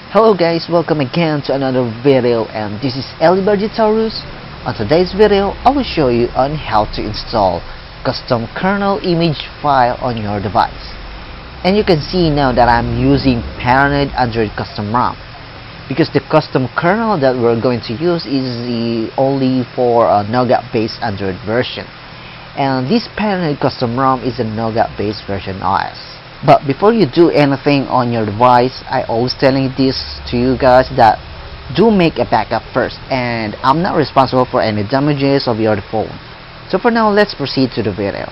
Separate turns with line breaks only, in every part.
Hello guys, welcome again to another video, and this is Elibergitaurus. On today's video, I will show you on how to install custom kernel image file on your device. And you can see now that I'm using Paranoid Android Custom ROM, because the custom kernel that we're going to use is only for a Nougat based Android version, and this Paranoid Custom ROM is a Nougat based version OS. But before you do anything on your device, I always telling this to you guys that do make a backup first, and I'm not responsible for any damages of your phone. So for now, let's proceed to the video.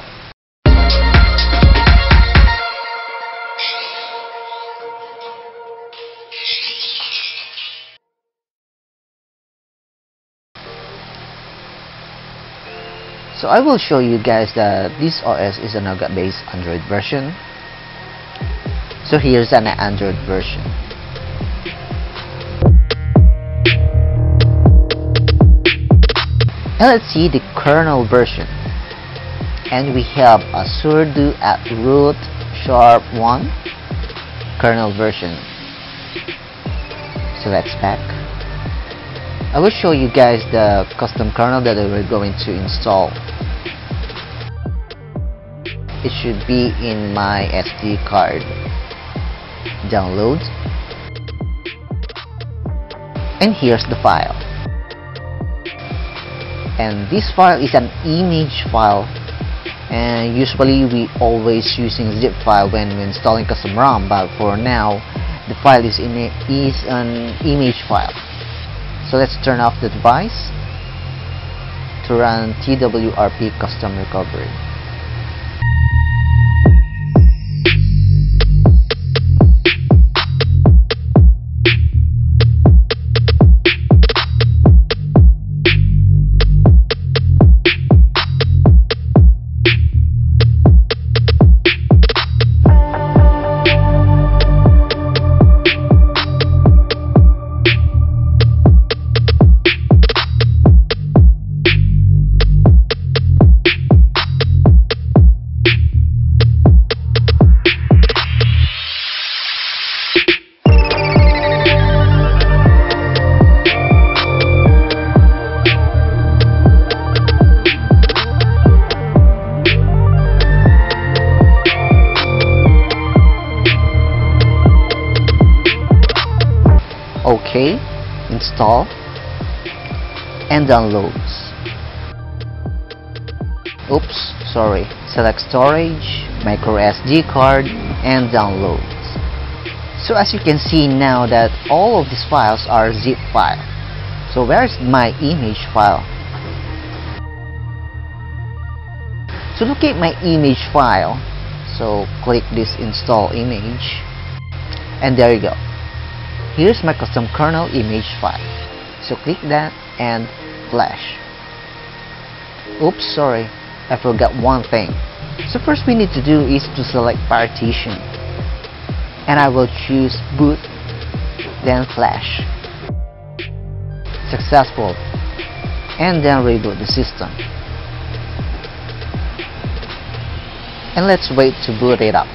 So I will show you guys that this OS is a Nougat based Android version. So here's an Android version. And let's see the kernel version. And we have a sudo at root #1 kernel version. So let's back. I will show you guys the custom kernel that we're going to install. It should be in my SD card. Download, and here's the file. And this file is an image file, and usually we always using zip file when installing custom ROM, but for now the file is an image file. So let's turn off the device to run TWRP custom recovery. OK, install, and downloads. Oops, sorry. Select storage, micro SD card, and downloads. So as you can see now that all of these files are zip file. So where's my image file? To locate my image file, so click this install image, and there you go. Here's my custom kernel image file. So click that and flash. Oops, sorry, I forgot one thing. So first we need to do is to select partition, and I will choose boot, then flash. Successful. And then reboot the system. And let's wait to boot it up.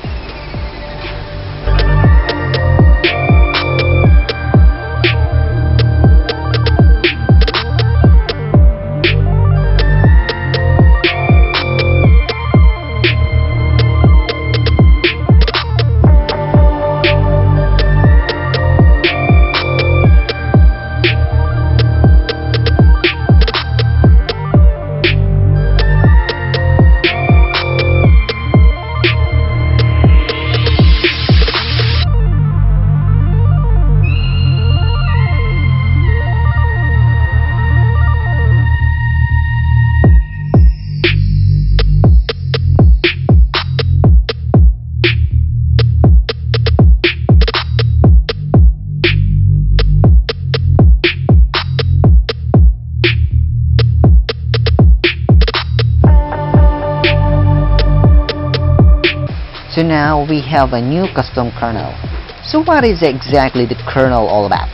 So now we have a new custom kernel. So what is exactly the kernel all about?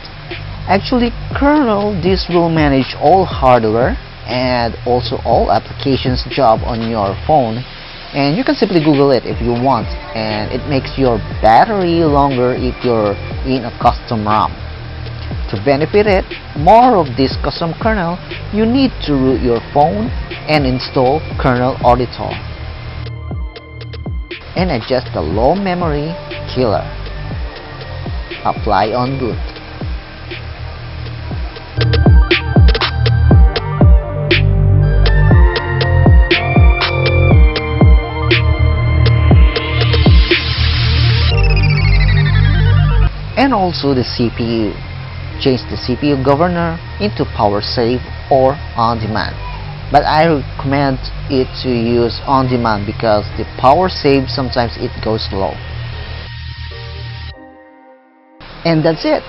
Actually, kernel, this will manage all hardware and also all applications job on your phone And you can simply Google it if you want, and it makes your battery longer if you're in a custom ROM. To benefit it more of this custom kernel, you need to root your phone and install Kernel Auditor and adjust the low memory killer. Apply on boot. And also the CPU. Change the CPU governor into power save or on demand. But I recommend it to use on demand because the power save sometimes it goes slow. And that's it.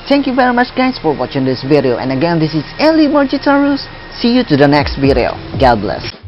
Thank you very much guys for watching this video, and again, this is Eli Margitarus. See you to the next video. God bless.